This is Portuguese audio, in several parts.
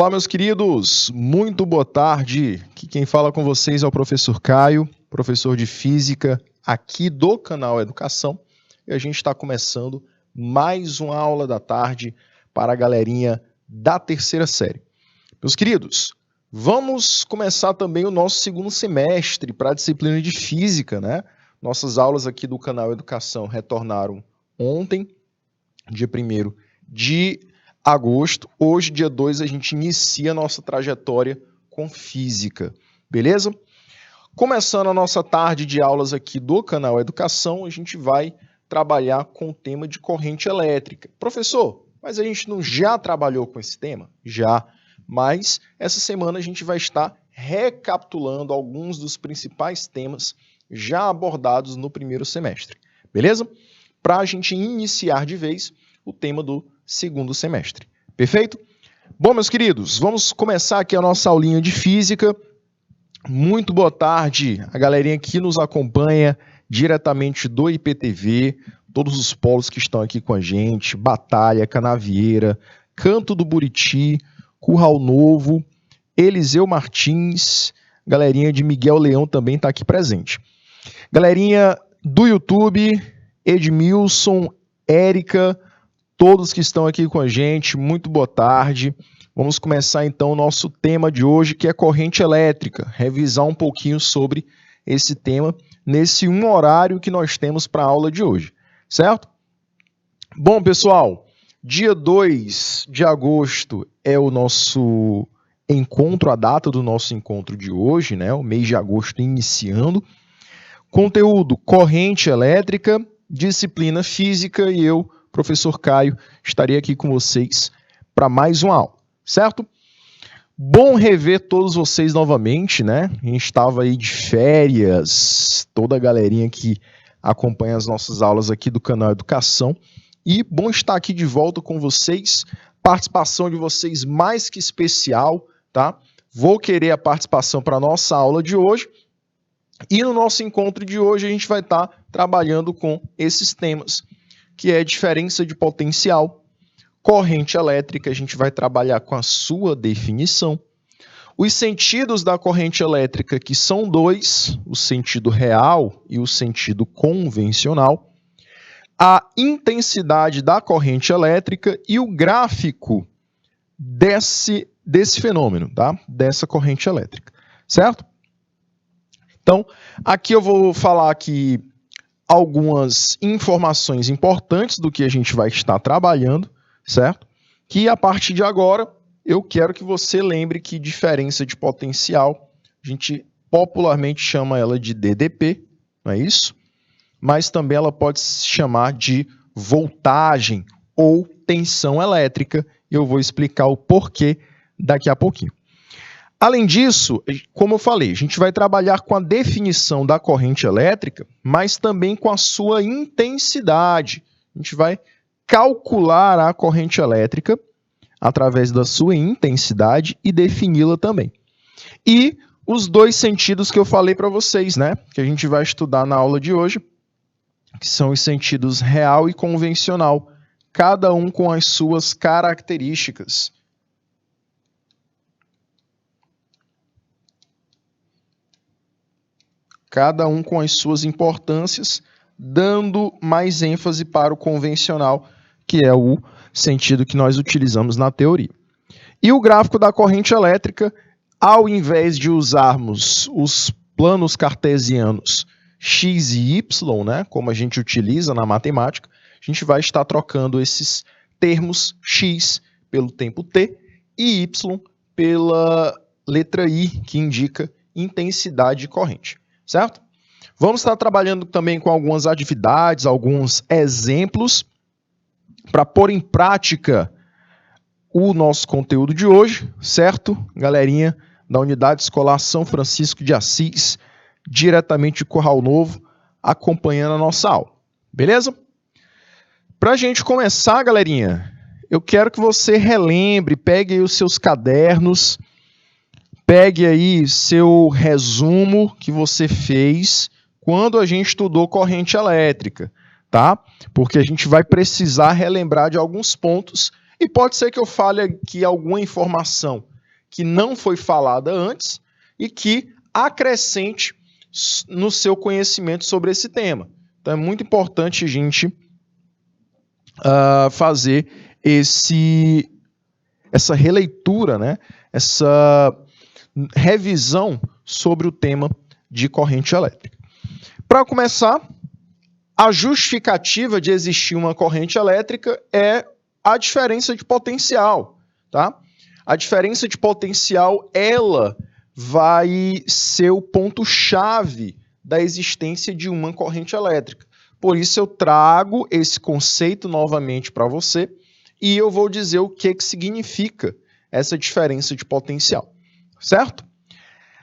Olá, meus queridos, muito boa tarde. Aqui quem fala com vocês é o professor Caio, professor de Física aqui do canal Educação. E a gente está começando mais uma aula da tarde para a galerinha da terceira série. Meus queridos, vamos começar também o nosso segundo semestre para a disciplina de Física, né? Nossas aulas aqui do canal Educação retornaram ontem, dia 1º de agosto. Hoje, dia 2, a gente inicia a nossa trajetória com Física, beleza? Começando a nossa tarde de aulas aqui do canal Educação, a gente vai trabalhar com o tema de corrente elétrica. Professor, mas a gente não já trabalhou com esse tema? Já, mas essa semana a gente vai estar recapitulando alguns dos principais temas já abordados no primeiro semestre, beleza? Para a gente iniciar de vez o tema do segundo semestre. Perfeito? Bom, meus queridos, vamos começar aqui a nossa aulinha de Física. Muito boa tarde a galerinha que nos acompanha diretamente do IPTV, todos os polos que estão aqui com a gente, Batalha, Canavieira, Canto do Buriti, Curral Novo, Eliseu Martins, galerinha de Miguel Leão também está aqui presente. Galerinha do YouTube, Edmilson, Érica, todos que estão aqui com a gente, muito boa tarde. Vamos começar então o nosso tema de hoje, que é corrente elétrica. Revisar um pouquinho sobre esse tema nesse um horário que nós temos para a aula de hoje, certo? Bom, pessoal, dia 2 de agosto é o nosso encontro, a data do nosso encontro de hoje, né? O mês de agosto iniciando. Conteúdo, corrente elétrica, disciplina física e eu, professor Caio, estarei aqui com vocês para mais uma aula, certo? Bom rever todos vocês novamente, né? A gente estava aí de férias, toda a galerinha que acompanha as nossas aulas aqui do canal Educação. E bom estar aqui de volta com vocês, participação de vocês mais que especial, tá? Vou querer a participação para a nossa aula de hoje. E no nosso encontro de hoje a gente vai estar trabalhando com esses temas, que é diferença de potencial, corrente elétrica, a gente vai trabalhar com a sua definição, os sentidos da corrente elétrica, que são dois, o sentido real e o sentido convencional, a intensidade da corrente elétrica e o gráfico desse fenômeno, tá? Dessa corrente elétrica, certo? Então, aqui eu vou falar aqui algumas informações importantes do que a gente vai estar trabalhando, certo? Que a partir de agora eu quero que você lembre que diferença de potencial, a gente popularmente chama ela de DDP, não é isso? Mas também ela pode se chamar de voltagem ou tensão elétrica, e eu vou explicar o porquê daqui a pouquinho. Além disso, como eu falei, a gente vai trabalhar com a definição da corrente elétrica, mas também com a sua intensidade. A gente vai calcular a corrente elétrica através da sua intensidade e defini-la também. E os dois sentidos que eu falei para vocês, né? Que a gente vai estudar na aula de hoje, que são os sentidos real e convencional, cada um com as suas características. Cada um com as suas importâncias, dando mais ênfase para o convencional, que é o sentido que nós utilizamos na teoria. E o gráfico da corrente elétrica, ao invés de usarmos os planos cartesianos x e y, né, como a gente utiliza na matemática, a gente vai estar trocando esses termos x pelo tempo t e y pela letra I, que indica intensidade de corrente. Certo? Vamos estar trabalhando também com algumas atividades, alguns exemplos para pôr em prática o nosso conteúdo de hoje, certo? Galerinha da Unidade Escolar São Francisco de Assis, diretamente de Curral Novo, acompanhando a nossa aula. Beleza? Para a gente começar, galerinha, eu quero que você relembre, pegue aí os seus cadernos, pegue aí seu resumo que você fez quando a gente estudou corrente elétrica, tá? Porque a gente vai precisar relembrar de alguns pontos e pode ser que eu fale aqui alguma informação que não foi falada antes e que acrescente no seu conhecimento sobre esse tema. Então é muito importante a gente fazer essa releitura, né? Essa revisão sobre o tema de corrente elétrica. Para começar, a justificativa de existir uma corrente elétrica é a diferença de potencial, tá? A diferença de potencial, ela vai ser o ponto-chave da existência de uma corrente elétrica. Por isso eu trago esse conceito novamente para você e eu vou dizer o que significa essa diferença de potencial, certo?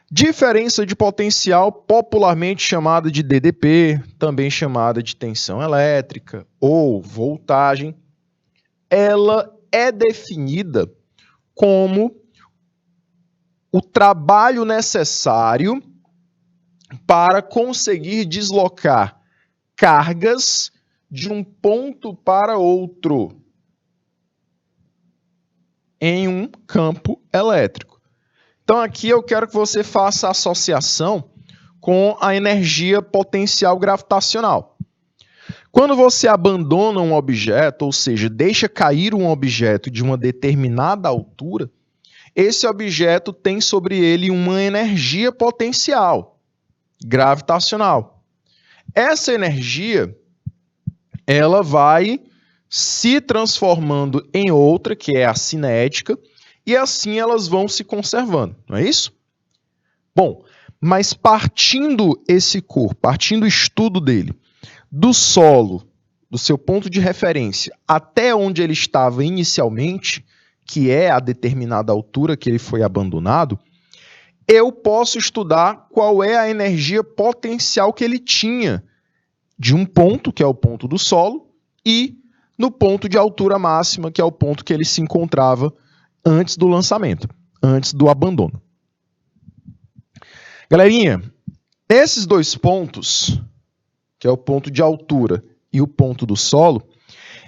Diferença de potencial, popularmente chamada de DDP, também chamada de tensão elétrica ou voltagem, ela é definida como o trabalho necessário para conseguir deslocar cargas de um ponto para outro em um campo elétrico. Então aqui eu quero que você faça a associação com a energia potencial gravitacional. Quando você abandona um objeto, ou seja, deixa cair um objeto de uma determinada altura, esse objeto tem sobre ele uma energia potencial gravitacional. Essa energia, ela vai se transformando em outra, que é a cinética, e assim elas vão se conservando, não é isso? Bom, mas partindo o estudo dele, do solo, do seu ponto de referência, até onde ele estava inicialmente, que é a determinada altura que ele foi abandonado, eu posso estudar qual é a energia potencial que ele tinha de um ponto, que é o ponto do solo, e no ponto de altura máxima, que é o ponto que ele se encontrava antes do lançamento, antes do abandono. Galerinha, esses dois pontos, que é o ponto de altura e o ponto do solo,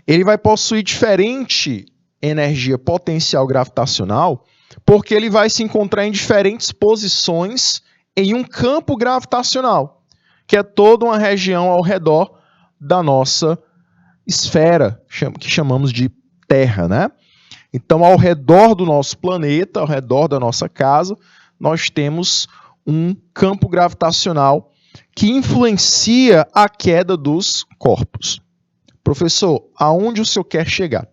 ele vai possuir diferente energia potencial gravitacional, porque ele vai se encontrar em diferentes posições em um campo gravitacional, que é toda uma região ao redor da nossa esfera, que chamamos de Terra, né? Então, ao redor do nosso planeta, ao redor da nossa casa, nós temos um campo gravitacional que influencia a queda dos corpos. Professor, aonde o senhor quer chegar?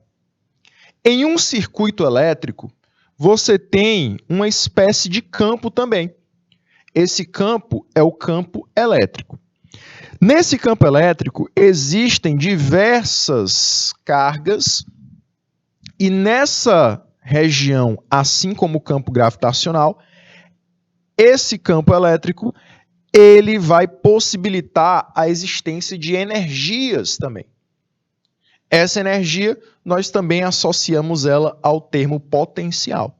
Em um circuito elétrico, você tem uma espécie de campo também. Esse campo é o campo elétrico. Nesse campo elétrico, existem diversas cargas e nessa região, assim como o campo gravitacional, esse campo elétrico ele vai possibilitar a existência de energias também. Essa energia, nós também associamos ela ao termo potencial.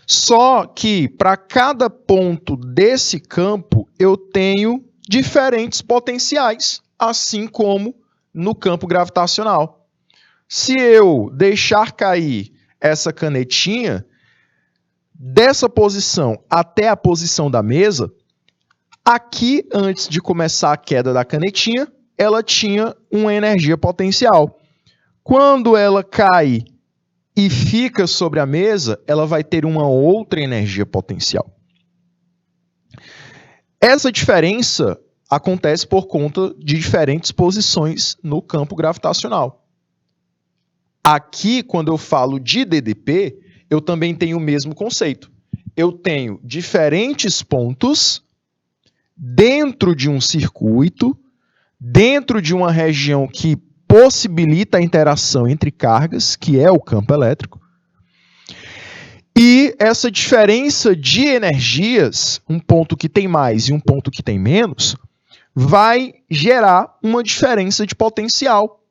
Só que, para cada ponto desse campo, eu tenho diferentes potenciais, assim como no campo gravitacional. Se eu deixar cair essa canetinha, dessa posição até a posição da mesa, aqui, antes de começar a queda da canetinha, ela tinha uma energia potencial. Quando ela cai e fica sobre a mesa, ela vai ter uma outra energia potencial. Essa diferença acontece por conta de diferentes posições no campo gravitacional. Aqui, quando eu falo de DDP, eu também tenho o mesmo conceito. Eu tenho diferentes pontos dentro de um circuito, dentro de uma região que possibilita a interação entre cargas, que é o campo elétrico. E essa diferença de energias, um ponto que tem mais e um ponto que tem menos, vai gerar uma diferença de potencial.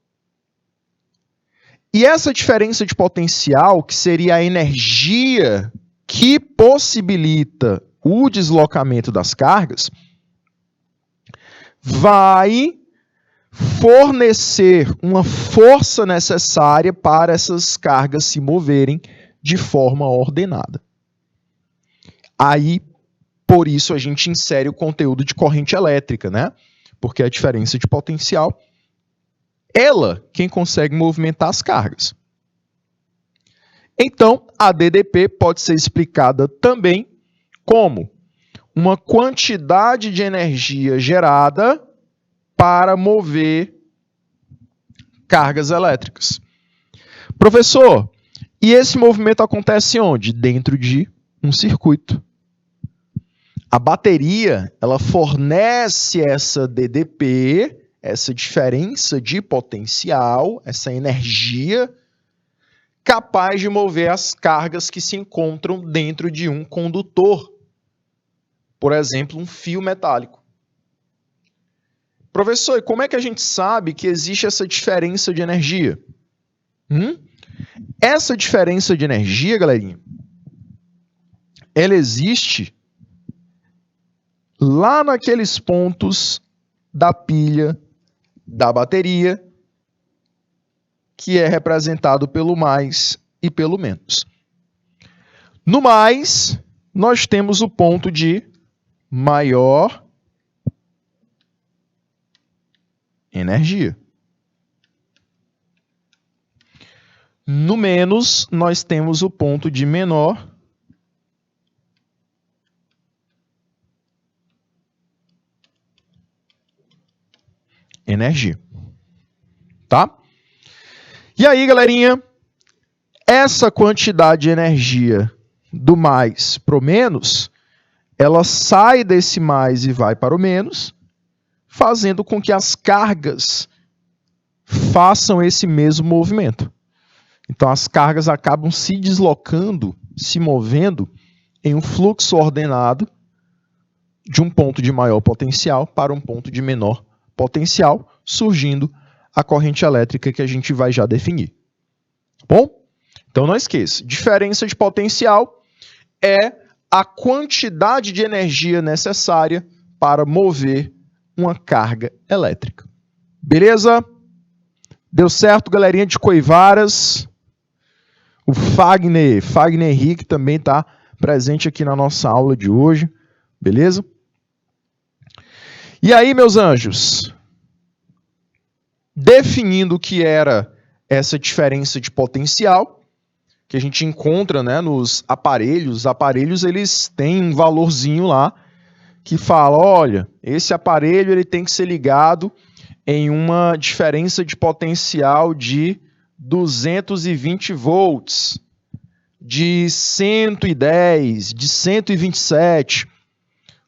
E essa diferença de potencial, que seria a energia que possibilita o deslocamento das cargas, vai fornecer uma força necessária para essas cargas se moverem de forma ordenada. Aí, por isso, a gente insere o conteúdo de corrente elétrica, né? Porque a diferença de potencial, ela quem consegue movimentar as cargas. Então, a DDP pode ser explicada também como uma quantidade de energia gerada para mover cargas elétricas. Professor, e esse movimento acontece onde? Dentro de um circuito. A bateria, ela fornece essa DDP, essa diferença de potencial, essa energia capaz de mover as cargas que se encontram dentro de um condutor. Por exemplo, um fio metálico. Professor, e como é que a gente sabe que existe essa diferença de energia? Essa diferença de energia, galerinha, ela existe lá naqueles pontos da pilha da bateria, que é representado pelo mais e pelo menos. No mais, nós temos o ponto de maior energia. No menos, nós temos o ponto de menor energia. Tá? E aí, galerinha, essa quantidade de energia do mais para o menos, ela sai desse mais e vai para o menos, fazendo com que as cargas façam esse mesmo movimento. Então, as cargas acabam se deslocando, se movendo em um fluxo ordenado de um ponto de maior potencial para um ponto de menor potencial, surgindo a corrente elétrica que a gente vai já definir. Bom? Então, não esqueça, diferença de potencial é a quantidade de energia necessária para mover uma carga elétrica. Beleza? Deu certo, galerinha de Coivaras? O Fagner Henrique também está presente aqui na nossa aula de hoje. Beleza? E aí, meus anjos? Definindo o que era essa diferença de potencial, que a gente encontra, né, nos aparelhos. Os aparelhos, eles têm um valorzinho lá que fala, olha, esse aparelho ele tem que ser ligado em uma diferença de potencial de 220 volts, de 110, de 127.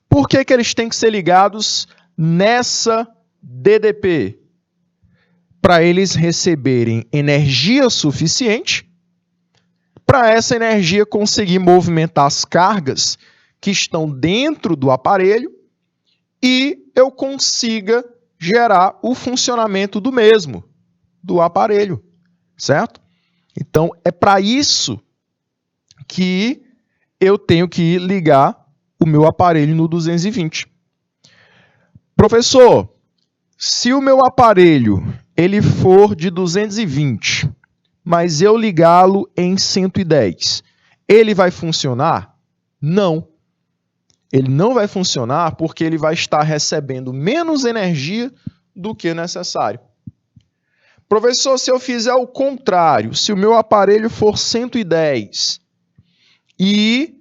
Por que que eles têm que ser ligados nessa DDP? Para eles receberem energia suficiente para essa energia conseguir movimentar as cargas que estão dentro do aparelho e eu consiga gerar o funcionamento do mesmo, do aparelho, certo? Então, é para isso que eu tenho que ligar o meu aparelho no 220. Professor, se o meu aparelho ele for de 220, mas eu ligá-lo em 110, ele vai funcionar? Não. Ele não vai funcionar porque ele vai estar recebendo menos energia do que necessário. Professor, se eu fizer o contrário, se o meu aparelho for 110 e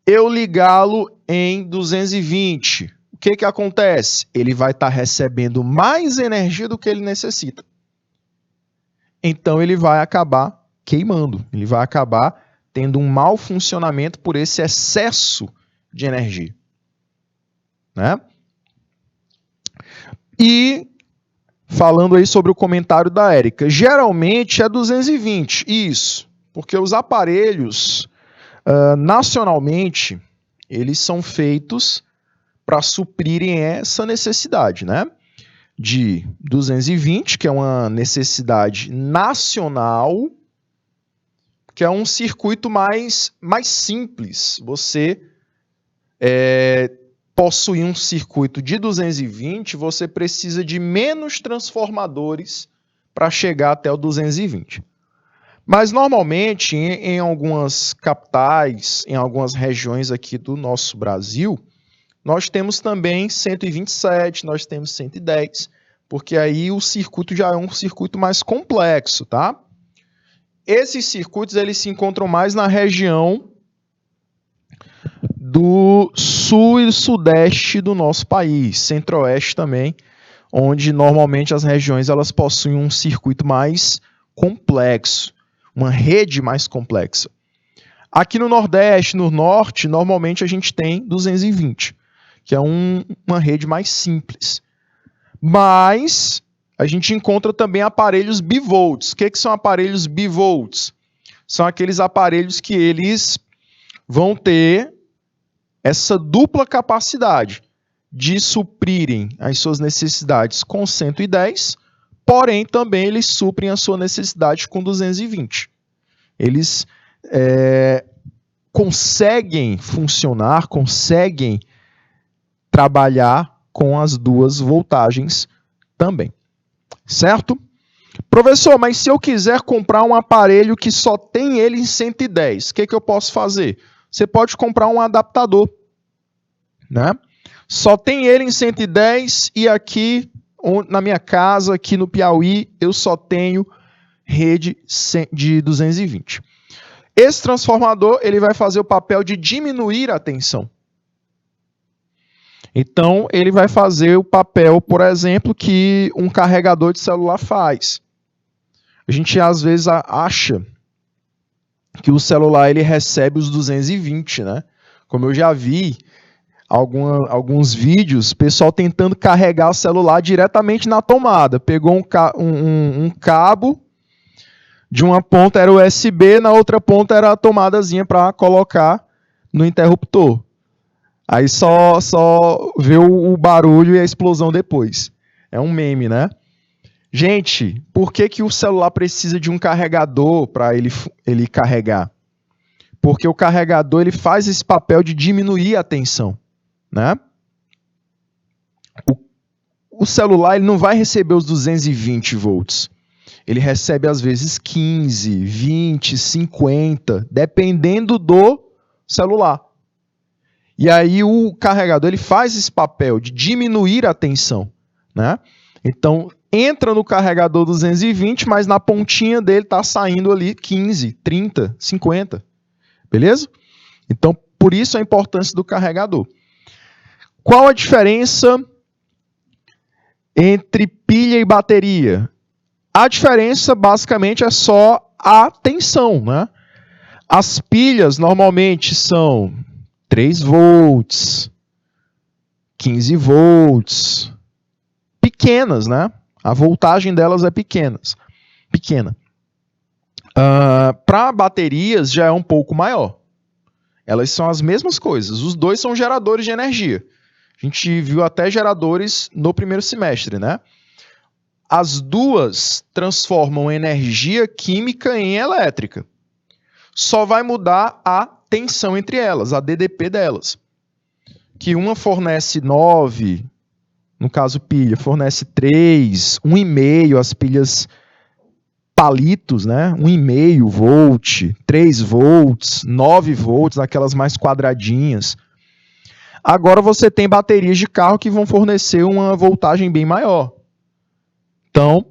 eu ligá-lo em 220, o que que acontece? Ele vai estar recebendo mais energia do que ele necessita. Então, ele vai acabar queimando. Ele vai acabar tendo um mau funcionamento por esse excesso de energia. Né? E, falando aí sobre o comentário da Érica, geralmente é 220, isso, porque os aparelhos, nacionalmente, eles são feitos para suprirem essa necessidade, né? De 220, que é uma necessidade nacional, que é um circuito mais simples. Você possuir um circuito de 220, você precisa de menos transformadores para chegar até o 220. Mas normalmente em algumas capitais, em algumas regiões aqui do nosso Brasil, nós temos também 127, nós temos 110, porque aí o circuito já é um circuito mais complexo, tá? Esses circuitos eles se encontram mais na região do sul e sudeste do nosso país, centro-oeste também, onde normalmente as regiões elas possuem um circuito mais complexo, uma rede mais complexa. Aqui no Nordeste, no Norte, normalmente a gente tem 220, que é uma rede mais simples. Mas a gente encontra também aparelhos bivolts. O que são aparelhos bivolts? São aqueles aparelhos que eles vão ter essa dupla capacidade de suprirem as suas necessidades com 110, porém também eles suprem a sua necessidade com 220. Eles conseguem funcionar, conseguem trabalhar com as duas voltagens também, certo? Professor, mas se eu quiser comprar um aparelho que só tem ele em 110, o que eu posso fazer? Você pode comprar um adaptador, né? Só tem ele em 110 e aqui na minha casa, aqui no Piauí, eu só tenho rede de 220. Esse transformador ele vai fazer o papel de diminuir a tensão. Então, ele vai fazer o papel, por exemplo, que um carregador de celular faz. A gente, às vezes, acha que o celular ele recebe os 220, né? Como eu já vi alguns vídeos, pessoal tentando carregar o celular diretamente na tomada. Pegou um cabo, de uma ponta era USB, na outra ponta era a tomadazinha para colocar no interruptor. Aí só vê o barulho e a explosão depois. É um meme, né? Gente, por que o celular precisa de um carregador para ele carregar? Porque o carregador ele faz esse papel de diminuir a tensão, né? O celular ele não vai receber os 220 volts. Ele recebe às vezes 15, 20, 50, dependendo do celular. E aí o carregador ele faz esse papel de diminuir a tensão, né? Então entra no carregador 220, mas na pontinha dele está saindo ali 15, 30, 50. Beleza? Então por isso a importância do carregador. Qual a diferença entre pilha e bateria? A diferença basicamente é só a tensão, né? As pilhas normalmente são 3 volts, 15 volts, pequenas, né? A voltagem delas é pequena. Para baterias já é um pouco maior. Elas são as mesmas coisas. Os dois são geradores de energia. A gente viu até geradores no primeiro semestre, né? As duas transformam energia química em elétrica. Só vai mudar a tensão entre elas, a DDP delas. Que uma fornece 9, no caso pilha, fornece 3, 1,5, as pilhas palitos, né? 1,5 volt, 3 volts, 9 volts, aquelas mais quadradinhas. Agora você tem baterias de carro que vão fornecer uma voltagem bem maior. Então,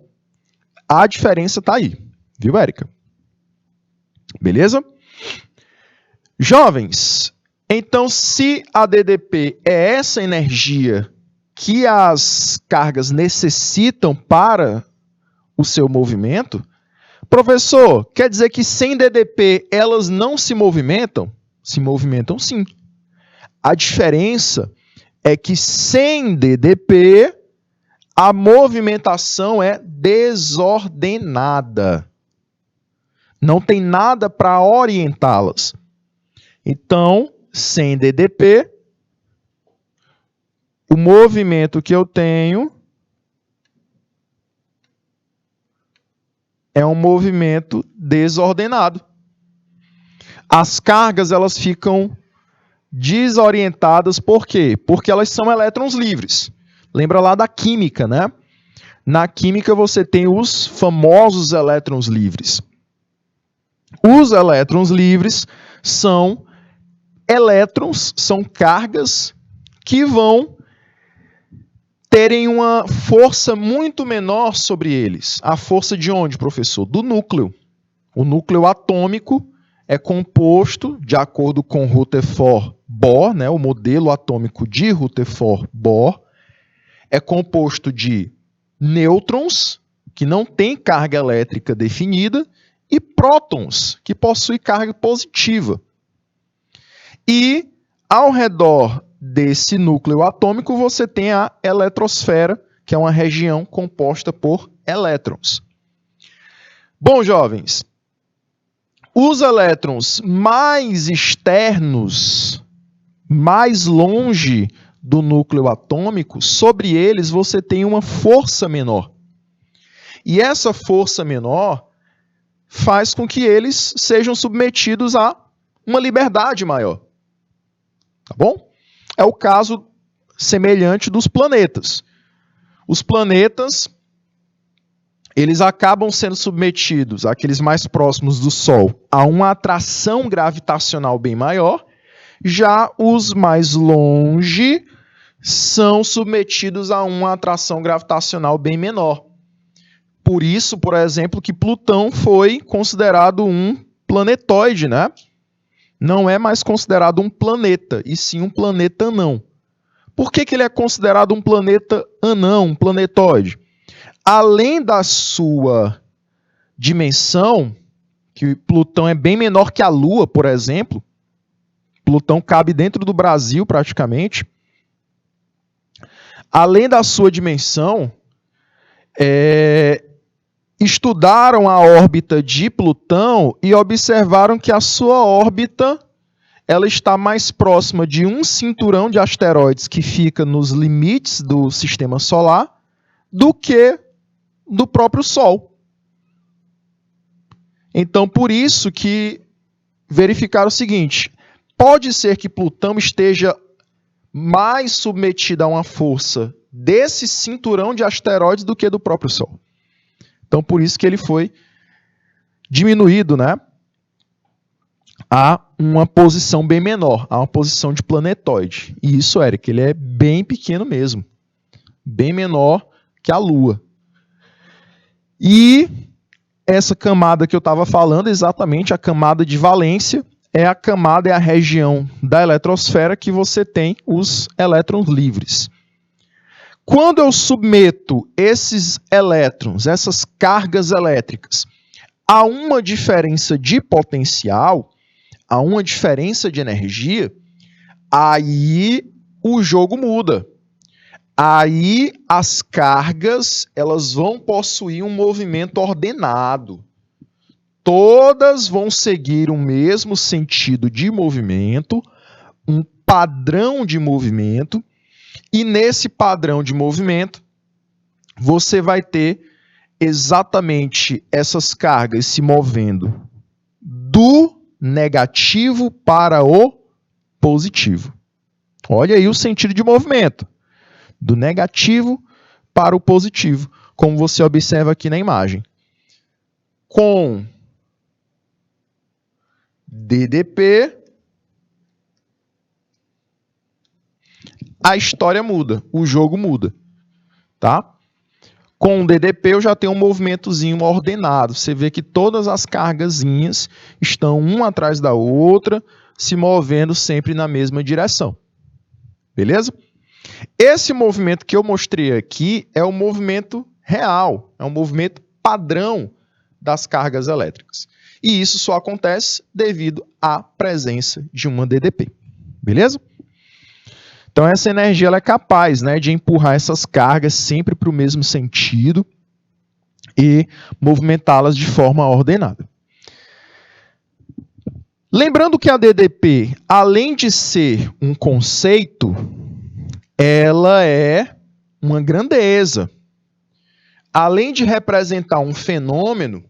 a diferença está aí, viu, Érica? Beleza? Jovens, então se a DDP é essa energia que as cargas necessitam para o seu movimento, professor, quer dizer que sem DDP elas não se movimentam? Se movimentam sim. A diferença é que sem DDP a movimentação é desordenada. Não tem nada para orientá-las. Então, sem DDP, o movimento que eu tenho é um movimento desordenado. As cargas elas ficam desorientadas, por quê? Porque elas são elétrons livres. Lembra lá da química, né? Na química você tem os famosos elétrons livres. Os elétrons livres são elétrons, são cargas que vão terem uma força muito menor sobre eles. A força de onde, professor? Do núcleo. O núcleo atômico é composto, de acordo com Rutherford Bohr, né, o modelo atômico de Rutherford Bohr, é composto de nêutrons, que não têm carga elétrica definida, e prótons, que possuem carga positiva. E, ao redor desse núcleo atômico, você tem a eletrosfera, que é uma região composta por elétrons. Bom, jovens, os elétrons mais externos, mais longe do núcleo atômico, sobre eles você tem uma força menor. E essa força menor faz com que eles sejam submetidos a uma liberdade maior. Tá bom? É o caso semelhante dos planetas. Os planetas, eles acabam sendo submetidos, aqueles mais próximos do Sol, a uma atração gravitacional bem maior. Já os mais longe são submetidos a uma atração gravitacional bem menor. Por isso, por exemplo, que Plutão foi considerado um planetóide, né? Não é mais considerado um planeta, e sim um planeta anão. Por que ele é considerado um planeta anão, um planetóide? Além da sua dimensão, que Plutão é bem menor que a Lua, por exemplo, Plutão cabe dentro do Brasil praticamente. Além da sua dimensão, estudaram a órbita de Plutão e observaram que a sua órbita ela está mais próxima de um cinturão de asteroides que fica nos limites do sistema solar do que do próprio Sol. Então, por isso que verificaram o seguinte: pode ser que Plutão esteja mais submetido a uma força desse cinturão de asteroides do que do próprio Sol. Então, por isso que ele foi diminuído, né, a uma posição bem menor, a uma posição de planetóide. E isso, Eric, ele é bem pequeno mesmo. Bem menor que a Lua. E essa camada que eu estava falando, exatamente a camada de valência, é a região da eletrosfera que você tem os elétrons livres. Quando eu submeto esses elétrons, essas cargas elétricas, a uma diferença de potencial, a uma diferença de energia, aí o jogo muda. Aí as cargas elas vão possuir um movimento ordenado. Todas vão seguir o mesmo sentido de movimento, um padrão de movimento, e nesse padrão de movimento você vai ter exatamente essas cargas se movendo do negativo para o positivo. Olha aí o sentido de movimento. Do negativo para o positivo, como você observa aqui na imagem. Com DDP, a história muda, o jogo muda, tá? Com o DDP eu já tenho um movimentozinho ordenado. Você vê que todas as cargazinhas estão uma atrás da outra, se movendo sempre na mesma direção. Beleza? Esse movimento que eu mostrei aqui é o movimento real, é um movimento padrão das cargas elétricas. E isso só acontece devido à presença de uma DDP. Beleza? Então essa energia ela é capaz, né, de empurrar essas cargas sempre para o mesmo sentido e movimentá-las de forma ordenada. Lembrando que a DDP, além de ser um conceito, ela é uma grandeza. Além de representar um fenômeno,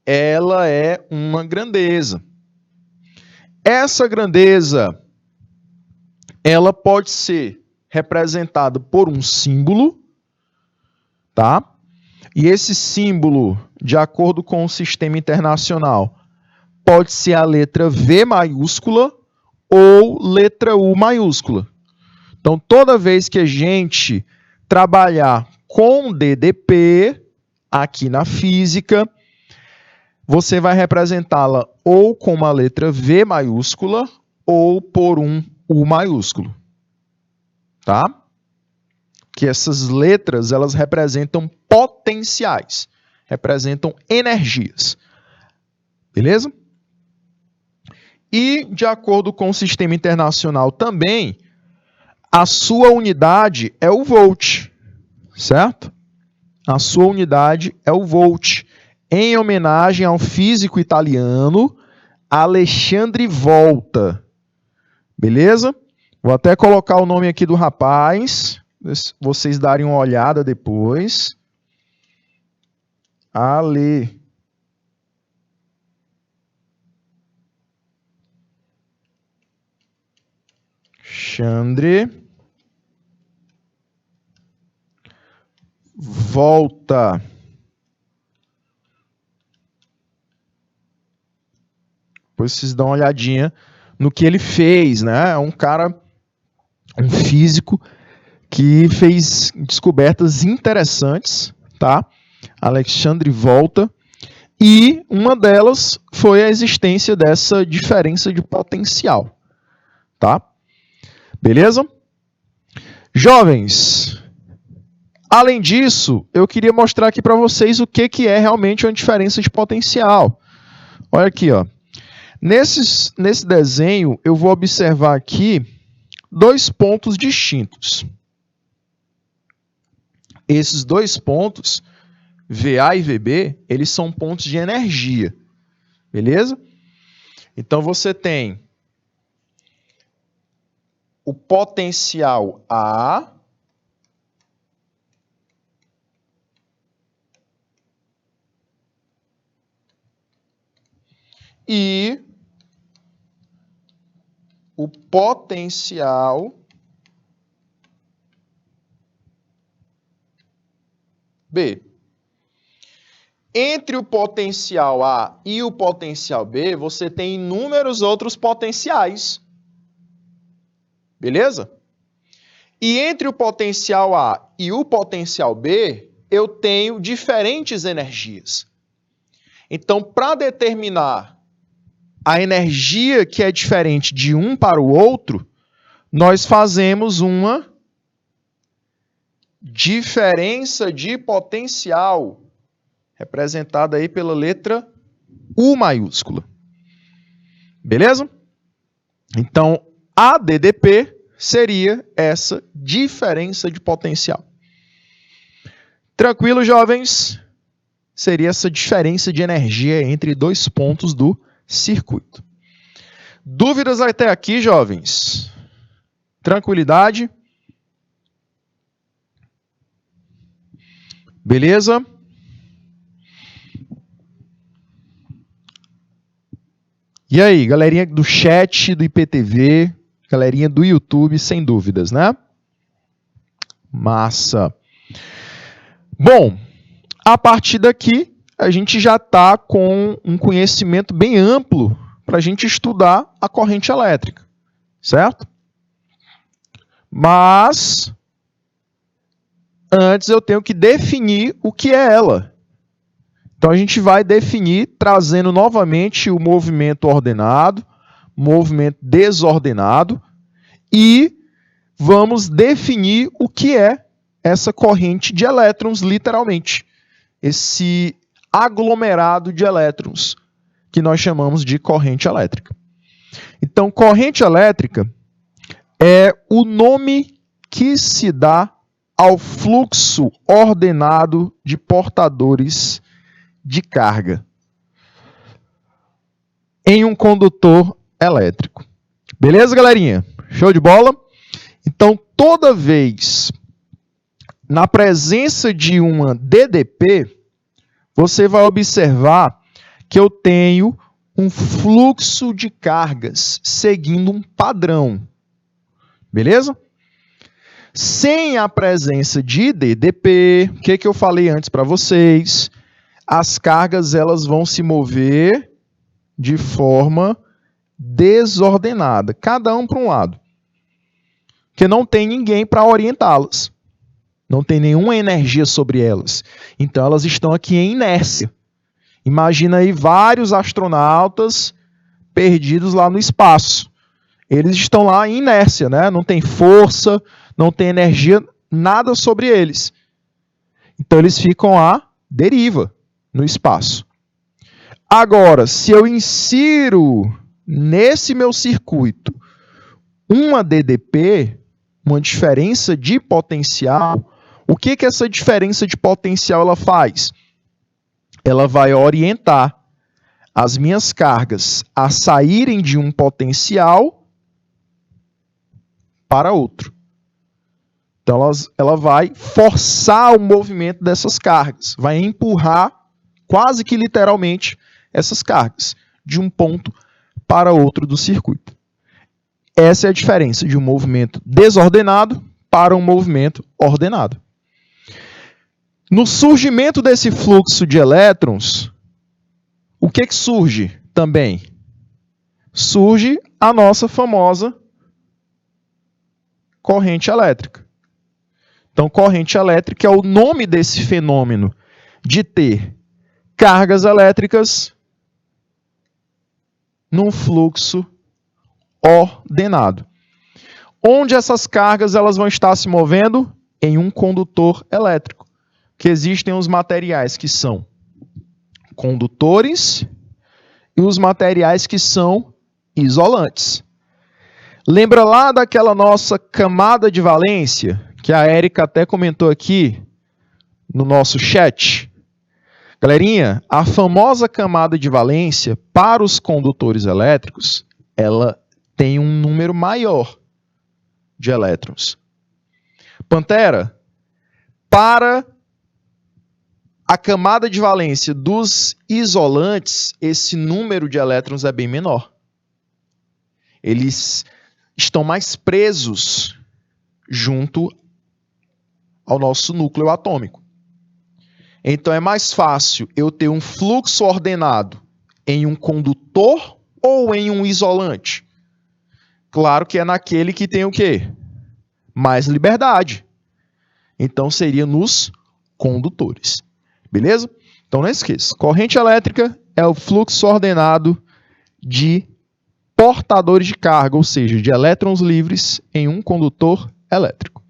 ela é uma grandeza. Essa grandeza ela pode ser representada por um símbolo, tá? E esse símbolo, de acordo com o sistema internacional, pode ser a letra V maiúscula ou letra U maiúscula. Então, toda vez que a gente trabalhar com DDP, aqui na física, você vai representá-la ou com uma letra V maiúscula ou por um U maiúsculo. Tá? Que essas letras, elas representam potenciais, representam energias. Beleza? E, de acordo com o sistema internacional também, a sua unidade é o volt, certo? A sua unidade é o volt, em homenagem ao físico italiano Alexandre Volta. Beleza? Vou até colocar o nome aqui do rapaz, vocês darem uma olhada depois. Alexandre Volta. Depois vocês dão uma olhadinha no que ele fez, né? É um cara, um físico que fez descobertas interessantes, tá? Alexandre Volta. E uma delas foi a existência dessa diferença de potencial, tá? Beleza? Jovens, além disso, eu queria mostrar aqui para vocês o que é realmente uma diferença de potencial. Olha aqui, ó. Nesse desenho, eu vou observar aqui dois pontos distintos. Esses dois pontos, VA e VB, eles são pontos de energia. Beleza? Então, você tem o potencial A e o potencial B. Entre o potencial A e o potencial B, você tem inúmeros outros potenciais. Beleza? E entre o potencial A e o potencial B, eu tenho diferentes energias. Então, para determinar a energia que é diferente de um para o outro, nós fazemos uma diferença de potencial, representada aí pela letra U maiúscula. Beleza? Então, a DDP seria essa diferença de potencial. Tranquilo, jovens? Seria essa diferença de energia entre dois pontos do circuito. Dúvidas até aqui, jovens? Tranquilidade? Beleza? E aí, galerinha do chat, do IPTV, galerinha do YouTube, sem dúvidas, né? Massa. Bom, a partir daqui, a gente já está com um conhecimento bem amplo para a gente estudar a corrente elétrica, certo? Mas, antes eu tenho que definir o que é ela. Então, a gente vai definir, trazendo novamente o movimento ordenado, movimento desordenado, e vamos definir o que é essa corrente de elétrons, literalmente. Esse aglomerado de elétrons, que nós chamamos de corrente elétrica. Então, corrente elétrica é o nome que se dá ao fluxo ordenado de portadores de carga em um condutor elétrico. Beleza, galerinha? Show de bola? Então, toda vez na presença de uma DDP, você vai observar que eu tenho um fluxo de cargas seguindo um padrão. Beleza? Sem a presença de DDP, o que eu falei antes para vocês? As cargas elas vão se mover de forma desordenada, cada um para um lado. Porque não tem ninguém para orientá-las. Não tem nenhuma energia sobre elas. Então elas estão aqui em inércia. Imagina aí vários astronautas perdidos lá no espaço. Eles estão lá em inércia, né? Não tem força, não tem energia, nada sobre eles. Então eles ficam à deriva no espaço. Agora, se eu insiro nesse meu circuito uma DDP, uma diferença de potencial, o que essa diferença de potencial ela faz? Ela vai orientar as minhas cargas a saírem de um potencial para outro. Então, ela vai forçar o movimento dessas cargas, vai empurrar, quase que literalmente, essas cargas de um ponto para outro do circuito. Essa é a diferença de um movimento desordenado para um movimento ordenado. No surgimento desse fluxo de elétrons, o que surge também? Surge a nossa famosa corrente elétrica. Então, corrente elétrica é o nome desse fenômeno de ter cargas elétricas num fluxo ordenado. Onde essas cargas elas vão estar se movendo? Em um condutor elétrico. Que existem os materiais que são condutores e os materiais que são isolantes. Lembra lá daquela nossa camada de valência, que a Érica até comentou aqui no nosso chat? Galerinha, a famosa camada de valência para os condutores elétricos, ela tem um número maior de elétrons. Pantera, para a camada de valência dos isolantes, esse número de elétrons é bem menor. Eles estão mais presos junto ao nosso núcleo atômico. Então é mais fácil eu ter um fluxo ordenado em um condutor ou em um isolante? Claro que é naquele que tem o quê? Mais liberdade. Então seria nos condutores. Beleza? Então não esqueça. Corrente elétrica é o fluxo ordenado de portadores de carga, ou seja, de elétrons livres em um condutor elétrico.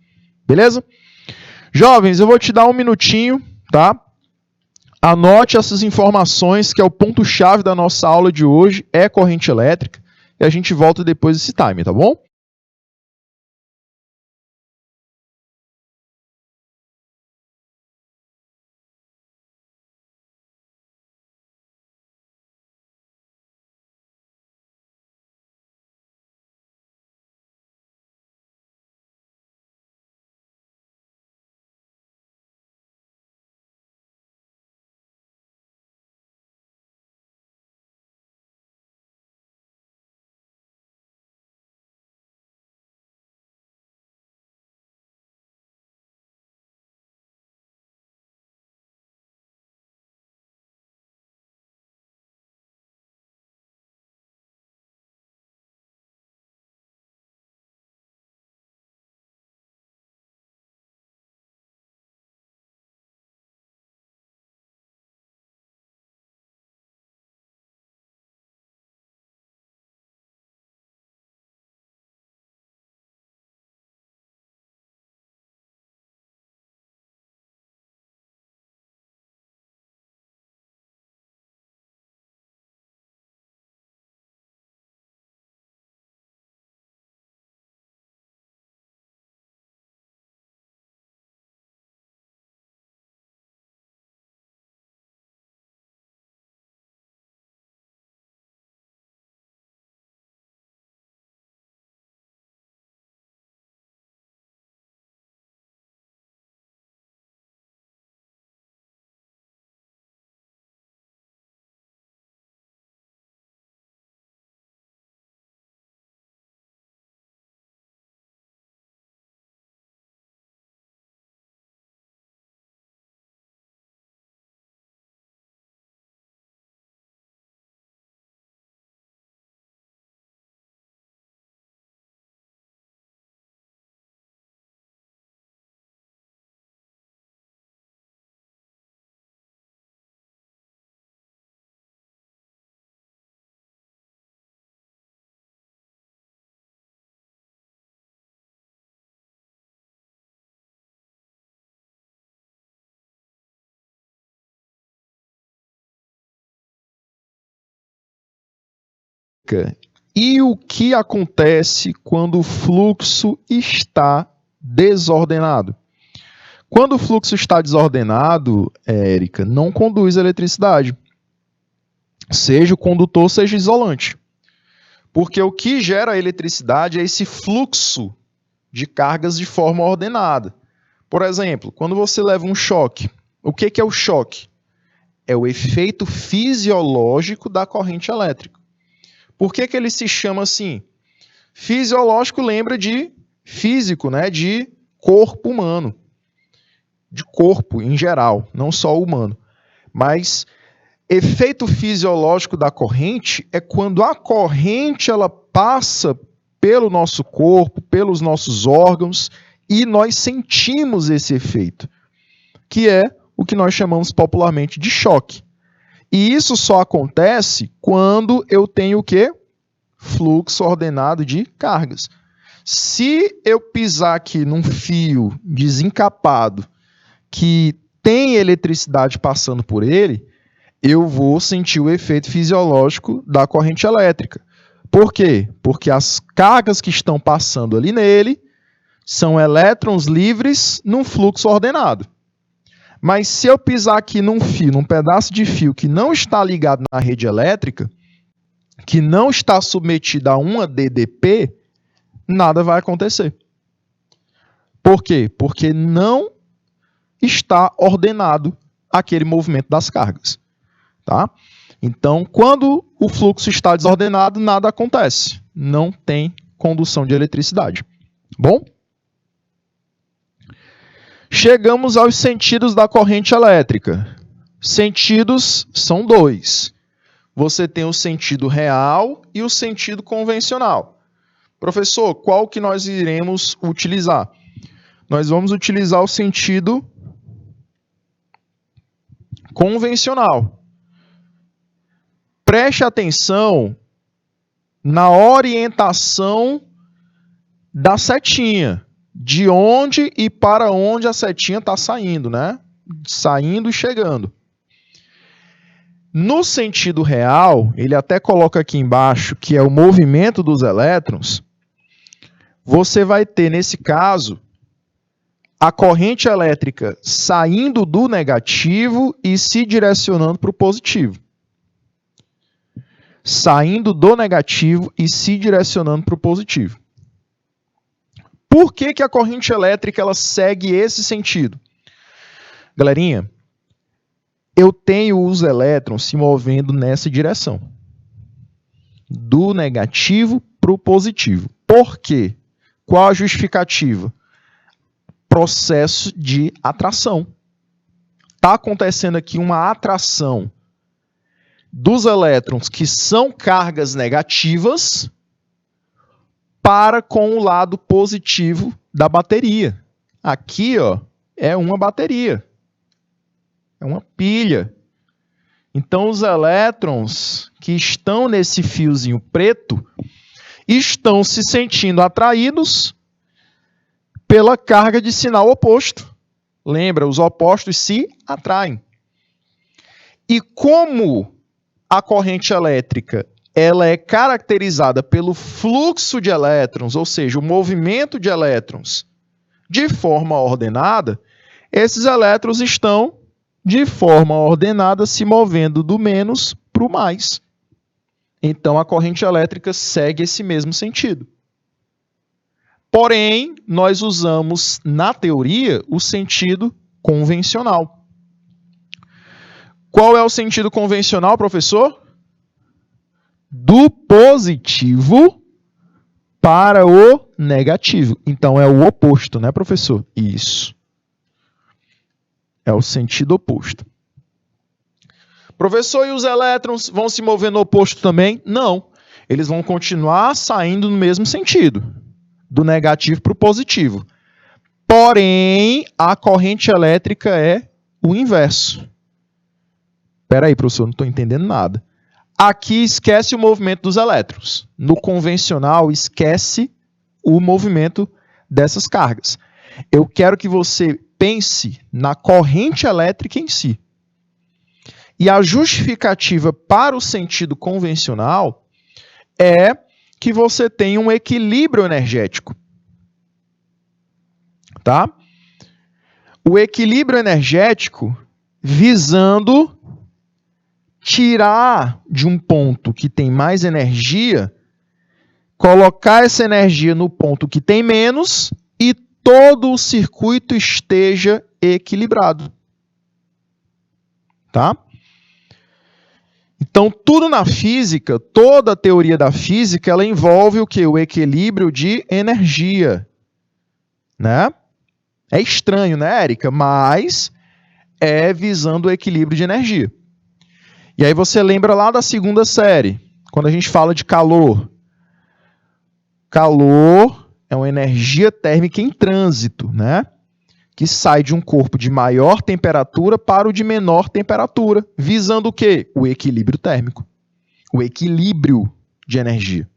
Beleza? Jovens, eu vou te dar um minutinho, tá? Anote essas informações, que é o ponto-chave da nossa aula de hoje, é corrente elétrica, e a gente volta depois desse time, tá bom? E o que acontece quando o fluxo está desordenado? Quando o fluxo está desordenado, Érica, não conduz eletricidade. Seja o condutor, seja isolante. Porque o que gera eletricidade é esse fluxo de cargas de forma ordenada. Por exemplo, quando você leva um choque, o que é o choque? É o efeito fisiológico da corrente elétrica. Por que ele se chama assim? Fisiológico lembra de físico, né? De corpo humano. De corpo em geral, não só o humano. Mas efeito fisiológico da corrente é quando a corrente ela passa pelo nosso corpo, pelos nossos órgãos, e nós sentimos esse efeito, que é o que nós chamamos popularmente de choque. E isso só acontece quando eu tenho o quê? Fluxo ordenado de cargas. Se eu pisar aqui num fio desencapado que tem eletricidade passando por ele, eu vou sentir o efeito fisiológico da corrente elétrica. Por quê? Porque as cargas que estão passando ali nele são elétrons livres num fluxo ordenado. Mas se eu pisar aqui num fio, num pedaço de fio que não está ligado na rede elétrica, que não está submetido a uma DDP, nada vai acontecer. Por quê? Porque não está ordenado aquele movimento das cargas. Tá? Então, quando o fluxo está desordenado, nada acontece. Não tem condução de eletricidade. Bom? Chegamos aos sentidos da corrente elétrica. Sentidos são dois. Você tem o sentido real e o sentido convencional. Professor, qual que nós iremos utilizar? Nós vamos utilizar o sentido convencional. Preste atenção na orientação da setinha. De onde e para onde a setinha está saindo, né? Saindo e chegando. No sentido real, ele até coloca aqui embaixo, que é o movimento dos elétrons, você vai ter, nesse caso, a corrente elétrica saindo do negativo e se direcionando para o positivo. Saindo do negativo e se direcionando para o positivo. Por que a corrente elétrica ela segue esse sentido? Galerinha, eu tenho os elétrons se movendo nessa direção. Do negativo para o positivo. Por quê? Qual a justificativa? Processo de atração. Está acontecendo aqui uma atração dos elétrons que são cargas negativas para com o lado positivo da bateria. Aqui, ó, é uma bateria. É uma pilha. Então, os elétrons que estão nesse fiozinho preto estão se sentindo atraídos pela carga de sinal oposto. Lembra, os opostos se atraem. E como a corrente elétrica ela é caracterizada pelo fluxo de elétrons, ou seja, o movimento de elétrons de forma ordenada, esses elétrons estão de forma ordenada se movendo do menos para o mais. Então, a corrente elétrica segue esse mesmo sentido. Porém, nós usamos, na teoria, o sentido convencional. Qual é o sentido convencional, professor? Do positivo para o negativo. Então, é o oposto, né, professor? Isso. É o sentido oposto. Professor, e os elétrons vão se mover no oposto também? Não. Eles vão continuar saindo no mesmo sentido. Do negativo para o positivo. Porém, a corrente elétrica é o inverso. Espera aí, professor, não estou entendendo nada. Aqui esquece o movimento dos elétrons. No convencional, esquece o movimento dessas cargas. Eu quero que você pense na corrente elétrica em si. E a justificativa para o sentido convencional é que você tem um equilíbrio energético. Tá? O equilíbrio energético visando tirar de um ponto que tem mais energia, colocar essa energia no ponto que tem menos e todo o circuito esteja equilibrado. Tá? Então, tudo na física, toda a teoria da física, ela envolve o quê? O equilíbrio de energia. Né? É estranho, né, Érica? Mas é visando o equilíbrio de energia. E aí você lembra lá da segunda série, quando a gente fala de calor. Calor é uma energia térmica em trânsito, né? Que sai de um corpo de maior temperatura para o de menor temperatura, visando o quê? O equilíbrio térmico. O equilíbrio de energia.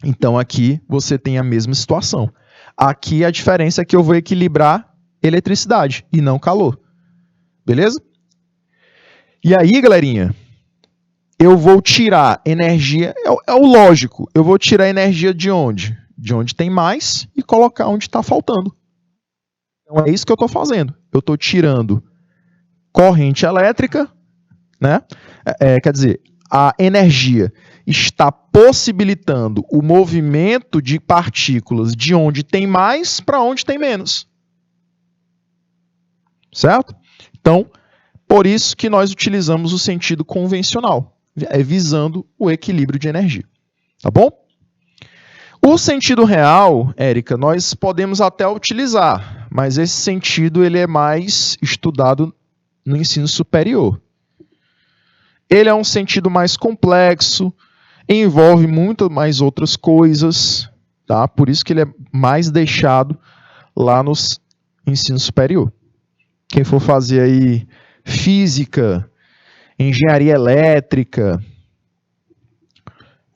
Então aqui você tem a mesma situação. Aqui a diferença é que eu vou equilibrar eletricidade e não calor. Beleza? E aí, galerinha, eu vou tirar energia, é o lógico, eu vou tirar energia de onde? De onde tem mais e colocar onde está faltando. Então é isso que eu estou fazendo. Eu estou tirando corrente elétrica, né? Quer dizer, a energia está possibilitando o movimento de partículas de onde tem mais para onde tem menos. Certo? Então, por isso que nós utilizamos o sentido convencional, visando o equilíbrio de energia. Tá bom? O sentido real, Érica, nós podemos até utilizar, mas esse sentido ele é mais estudado no ensino superior. Ele é um sentido mais complexo, envolve muito mais outras coisas, tá? Por isso que ele é mais deixado lá no ensino superior. Quem for fazer aí física, engenharia elétrica,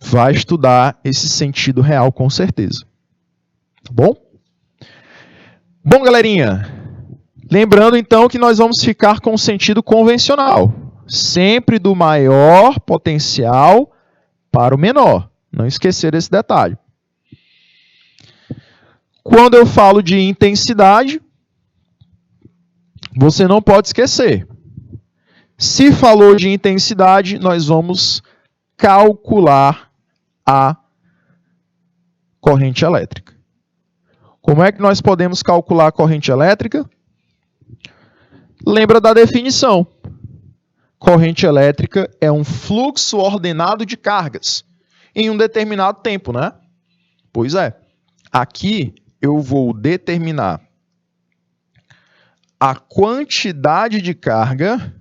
vai estudar esse sentido real com certeza. Tá bom? Bom, galerinha, lembrando então que nós vamos ficar com o sentido convencional, sempre do maior potencial para o menor. Não esquecer esse detalhe. Quando eu falo de intensidade, você não pode esquecer. Se falou de intensidade, nós vamos calcular a corrente elétrica. Como é que nós podemos calcular a corrente elétrica? Lembra da definição. Corrente elétrica é um fluxo ordenado de cargas em um determinado tempo, né? Pois é. Aqui eu vou determinar a quantidade de carga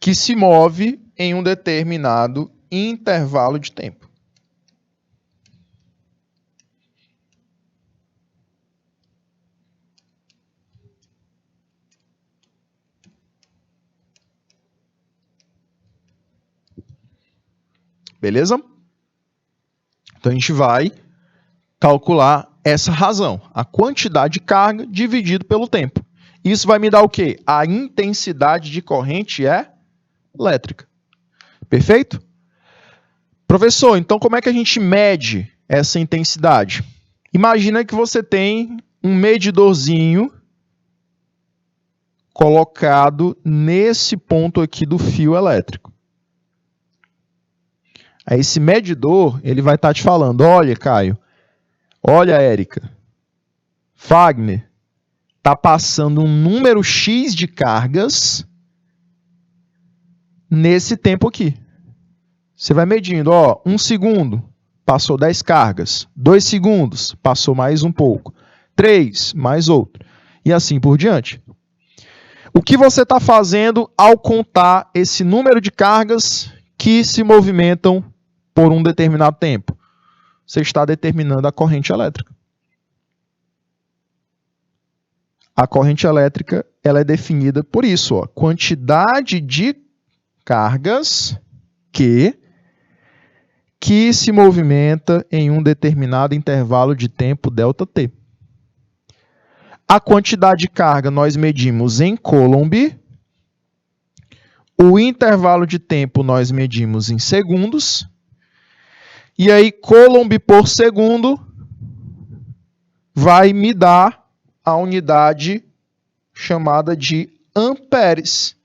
que se move em um determinado intervalo de tempo. Beleza? Então a gente vai calcular essa razão, a quantidade de carga dividido pelo tempo. Isso vai me dar o quê? A intensidade de corrente elétrica. Perfeito? Professor, então como é que a gente mede essa intensidade? Imagina que você tem um medidorzinho colocado nesse ponto aqui do fio elétrico. Aí esse medidor, ele vai estar te falando, olha, Caio, olha, Érica, Fagner, está passando um número X de cargas nesse tempo aqui. Você vai medindo, ó, 1 segundo, passou 10 cargas. 2 segundos, passou mais um pouco. 3, mais outro. E assim por diante. O que você está fazendo ao contar esse número de cargas que se movimentam por um determinado tempo? Você está determinando a corrente elétrica. A corrente elétrica ela é definida por isso, ó, quantidade de cargas que que se movimenta em um determinado intervalo de tempo ΔT. A quantidade de carga nós medimos em Coulomb. O intervalo de tempo nós medimos em segundos. E aí, Coulomb por segundo vai me dar a unidade chamada de amperes.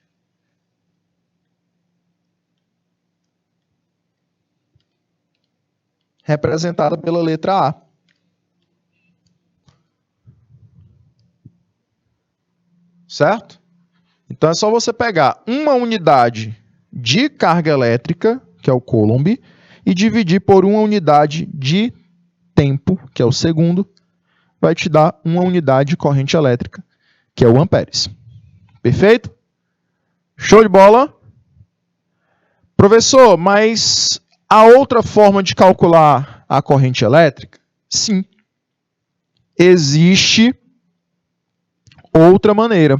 Representada pela letra A. Certo? Então é só você pegar uma unidade de carga elétrica, que é o Coulomb, e dividir por uma unidade de tempo, que é o segundo, vai te dar uma unidade de corrente elétrica, que é o amperes. Perfeito? Show de bola? Professor, mas há outra forma de calcular a corrente elétrica? Sim. Existe outra maneira.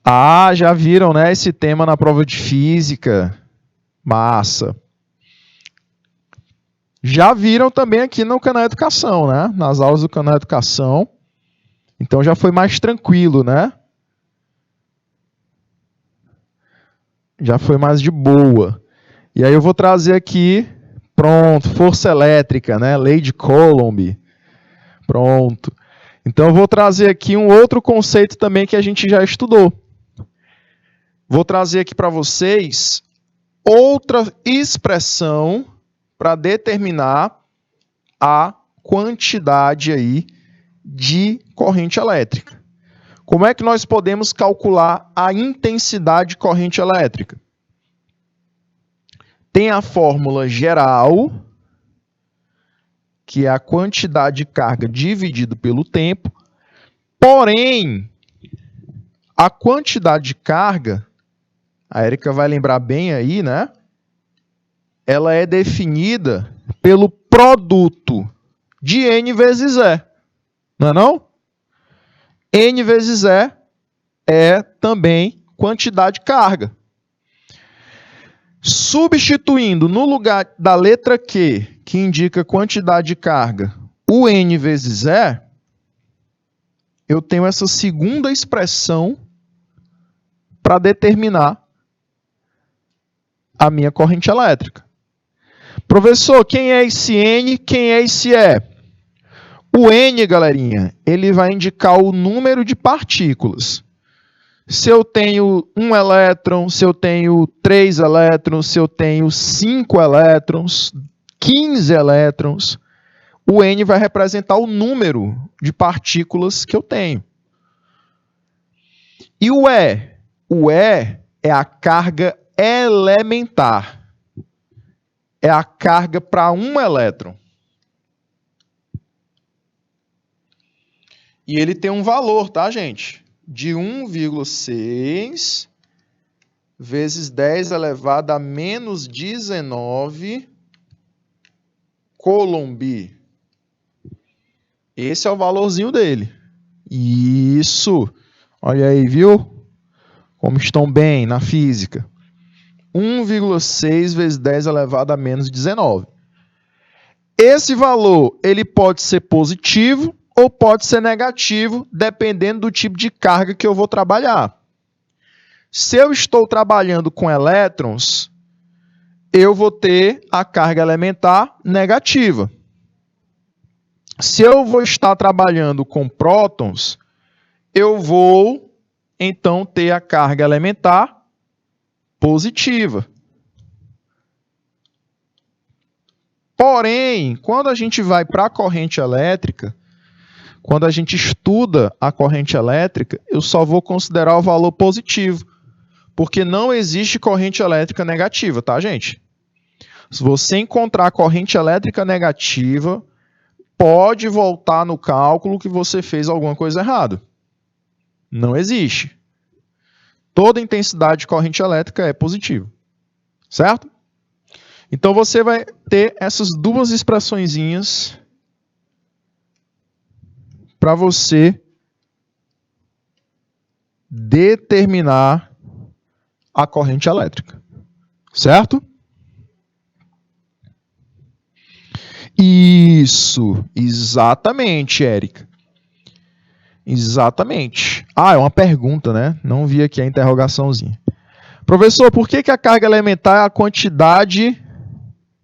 Ah, já viram, né, esse tema na prova de física? Massa. Já viram também aqui no Canal Educação, né? Nas aulas do Canal Educação. Então já foi mais tranquilo, né? Já foi mais de boa. E aí eu vou trazer aqui, pronto, força elétrica, né? Lei de Coulomb. Pronto. Então eu vou trazer aqui um outro conceito também que a gente já estudou. Vou trazer aqui para vocês outra expressão para determinar a quantidade aí de corrente elétrica. Como é que nós podemos calcular a intensidade de corrente elétrica? Tem a fórmula geral, que é a quantidade de carga dividido pelo tempo, porém, a quantidade de carga, a Érica vai lembrar bem aí, né? Ela é definida pelo produto de N vezes E. Não é não? N vezes E é também quantidade de carga. Substituindo no lugar da letra Q, que indica quantidade de carga, o N vezes E, eu tenho essa segunda expressão para determinar a minha corrente elétrica. Professor, quem é esse N, quem é esse E? O N, galerinha, ele vai indicar o número de partículas. Se eu tenho 1 elétron, se eu tenho 3 elétrons, se eu tenho 5 elétrons, 15 elétrons, o N vai representar o número de partículas que eu tenho. E o E? O E é a carga elementar. É a carga para 1 elétron. E ele tem um valor, tá, gente? De 1,6 vezes 10 elevado a menos 19 Coulomb. Esse é o valorzinho dele. Isso. Olha aí, viu? Como estão bem na física. 1,6 vezes 10 elevado a menos 19. Esse valor, ele pode ser positivo ou pode ser negativo, dependendo do tipo de carga que eu vou trabalhar. Se eu estou trabalhando com elétrons, eu vou ter a carga elementar negativa. Se eu vou estar trabalhando com prótons, eu vou, então, ter a carga elementar positiva. Porém, quando a gente vai para a corrente elétrica, quando a gente estuda a corrente elétrica, eu só vou considerar o valor positivo, porque não existe corrente elétrica negativa, tá, gente? Se você encontrar corrente elétrica negativa, pode voltar no cálculo que você fez alguma coisa errada. Não existe. Toda intensidade de corrente elétrica é positiva, certo? Então você vai ter essas duas expressõezinhas para você determinar a corrente elétrica. Certo? Isso, exatamente, Érica. Exatamente. Ah, é uma pergunta, né? Não vi aqui a interrogaçãozinha. Professor, por que a carga elementar é a quantidade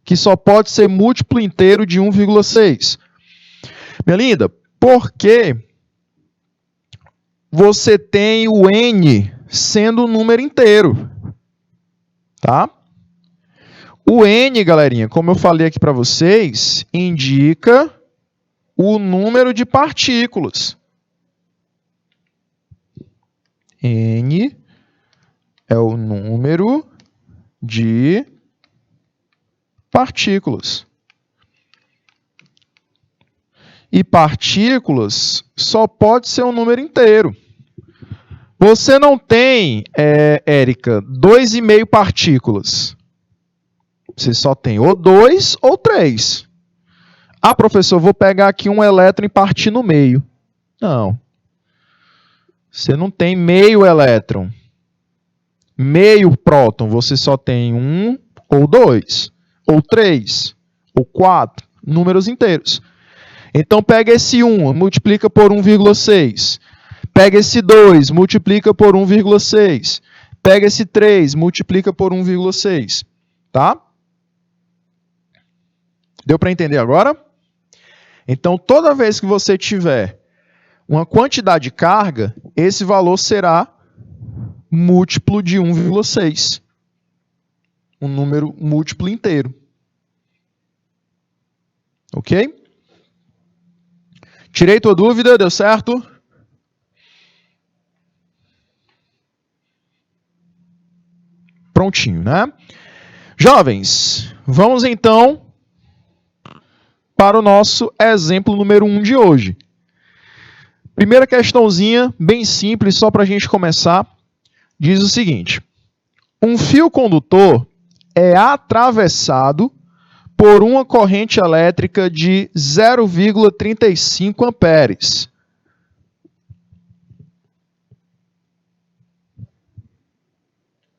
que só pode ser múltiplo inteiro de 1,6? Minha linda, porque você tem o n sendo um número inteiro, tá? O n, galerinha, como eu falei aqui para vocês, indica o número de partículas. N é o número de partículas. E partículas só pode ser um número inteiro. Você não tem, Érica, 2,5 partículas. Você só tem ou 2 ou 3. Ah, professor, vou pegar aqui um elétron e partir no meio. Não. Você não tem meio elétron. Meio próton, você só tem 1 ou 2, ou 3, ou 4, números inteiros. Então, pega esse 1, multiplica por 1,6. Pega esse 2, multiplica por 1,6. Pega esse 3, multiplica por 1,6. Tá? Deu para entender agora? Então, toda vez que você tiver uma quantidade de carga, esse valor será múltiplo de 1,6. Um número múltiplo inteiro. Ok? Tirei tua dúvida, deu certo? Prontinho, né? Jovens, vamos então para o nosso exemplo número 1 de hoje. Primeira questãozinha, bem simples, só para a gente começar, diz o seguinte: um fio condutor é atravessado por uma corrente elétrica de 0,35 amperes.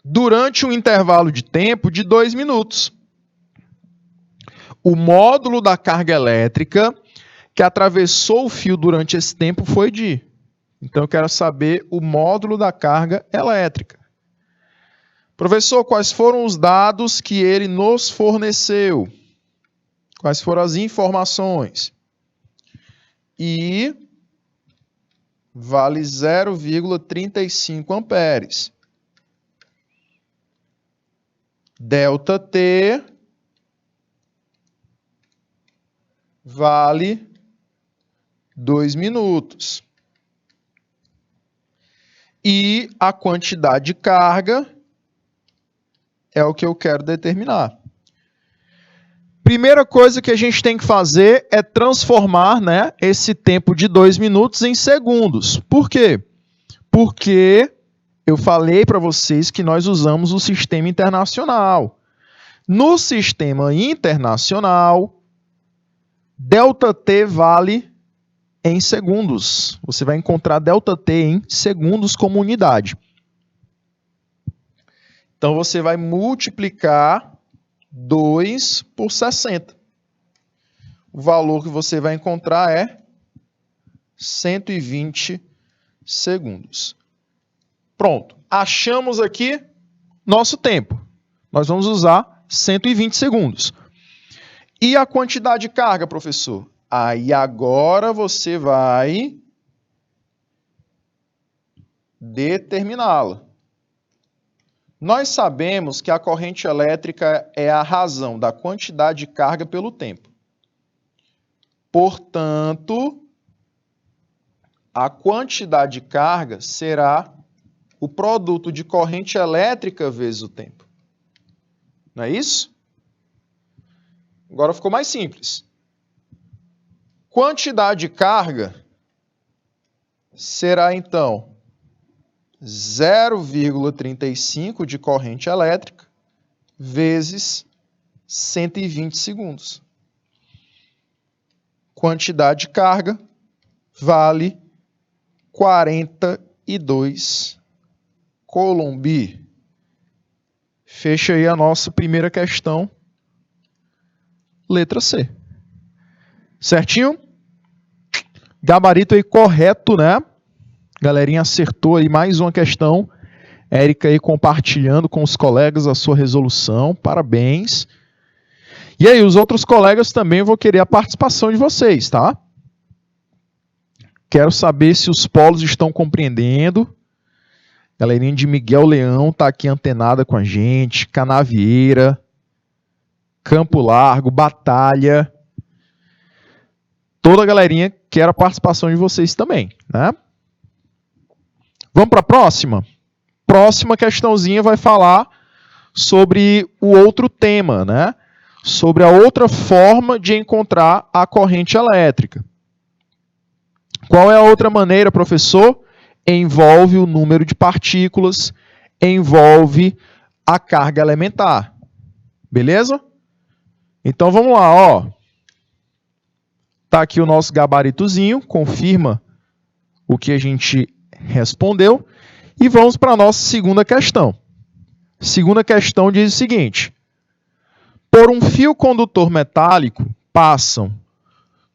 Durante um intervalo de tempo de 2 minutos. O módulo da carga elétrica que atravessou o fio durante esse tempo foi de. Então, eu quero saber o módulo da carga elétrica. Professor, quais foram os dados que ele nos forneceu? Quais foram as informações? I vale 0,35 amperes. Delta T vale 2 minutos. E a quantidade de carga é o que eu quero determinar. Primeira coisa que a gente tem que fazer é transformar, né, esse tempo de 2 minutos em segundos. Por quê? Porque eu falei para vocês que nós usamos o sistema internacional. No sistema internacional, ΔT vale em segundos. Você vai encontrar ΔT em segundos como unidade. Então, você vai multiplicar 2 por 60. O valor que você vai encontrar é 120 segundos. Pronto. Achamos aqui nosso tempo. Nós vamos usar 120 segundos. E a quantidade de carga, professor? Aí agora você vai determiná-la. Nós sabemos que a corrente elétrica é a razão da quantidade de carga pelo tempo. Portanto, a quantidade de carga será o produto de corrente elétrica vezes o tempo. Não é isso? Agora ficou mais simples. Quantidade de carga será, então, 0,35 de corrente elétrica vezes 120 segundos. Quantidade de carga vale 42 Coulomb. fecha aí a nossa primeira questão, letra C. Certinho? Gabarito aí correto, né? Galerinha acertou aí mais uma questão. Érica aí compartilhando com os colegas a sua resolução. Parabéns. E aí, os outros colegas também vou querer a participação de vocês, tá? Quero saber se os polos estão compreendendo. Galerinha de Miguel Leão tá aqui antenada com a gente. Canavieira, Campo Largo, Batalha. Toda a galerinha quer a participação de vocês também, né? Vamos para a próxima? Próxima questãozinha vai falar sobre o outro tema, né? Sobre a outra forma de encontrar a corrente elétrica. Qual é a outra maneira, professor? Envolve o número de partículas, envolve a carga elementar. Beleza? Então vamos lá, ó. Tá aqui o nosso gabaritozinho, confirma o que a gente respondeu. E vamos para a nossa segunda questão. Segunda questão diz o seguinte: por um fio condutor metálico passam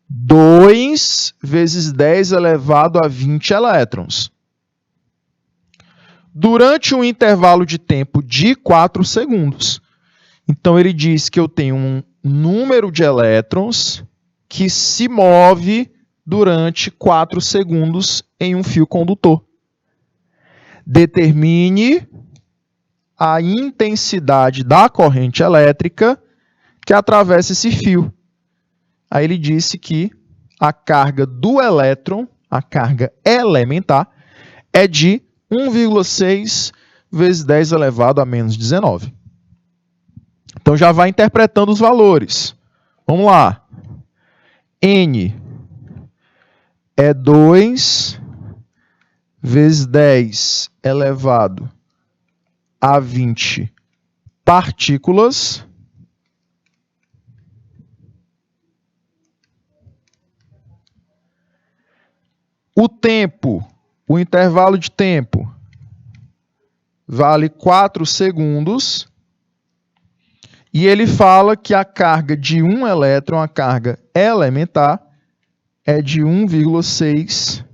2 vezes 10 elevado a 20 elétrons. Durante um intervalo de tempo de 4 segundos. Então, ele diz que eu tenho um número de elétrons que se move durante 4 segundos em um fio condutor. Determine a intensidade da corrente elétrica que atravessa esse fio. Aí ele disse que a carga do elétron, a carga elementar, é de 1,6 vezes 10 elevado a menos 19. Então já vai interpretando os valores. Vamos lá. N é 2 vezes 10 elevado a 20 partículas. O tempo, o intervalo de tempo, vale 4 segundos. E ele fala que a carga de um elétron, a carga elementar, é de 1,6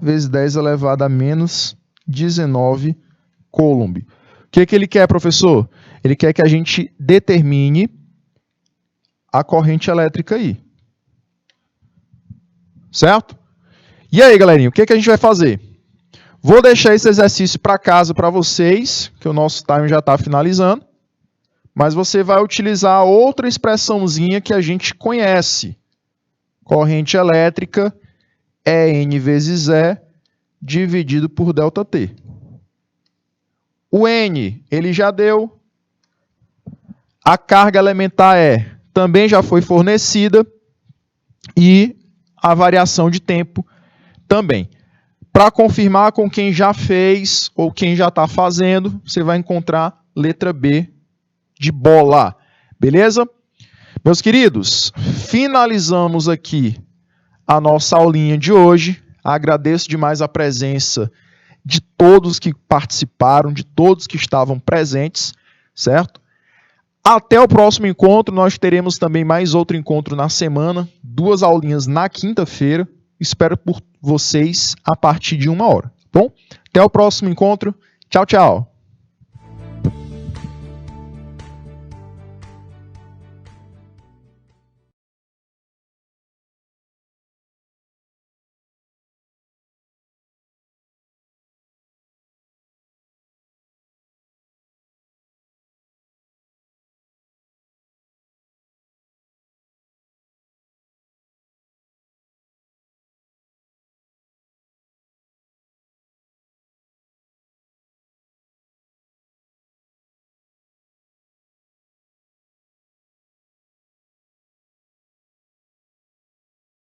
vezes 10 elevado a menos 19 coulomb. O que ele quer, professor? Ele quer que a gente determine a corrente elétrica aí. Certo? E aí, galerinha, o que a gente vai fazer? Vou deixar esse exercício para casa para vocês, que o nosso time já está finalizando. Mas você vai utilizar outra expressãozinha que a gente conhece. Corrente elétrica é N vezes E dividido por ΔT. O N, ele já deu. A carga elementar E também já foi fornecida. E a variação de tempo também. Para confirmar com quem já fez ou quem já está fazendo, você vai encontrar letra B de bola. Beleza? Meus queridos, finalizamos aqui a nossa aulinha de hoje. Agradeço demais a presença de todos que participaram, de todos que estavam presentes, certo? Até o próximo encontro, nós teremos também mais outro encontro na semana, 2 aulinhas na quinta-feira. Espero por vocês a partir de 1 hora, tá bom? Até o próximo encontro. Tchau, tchau.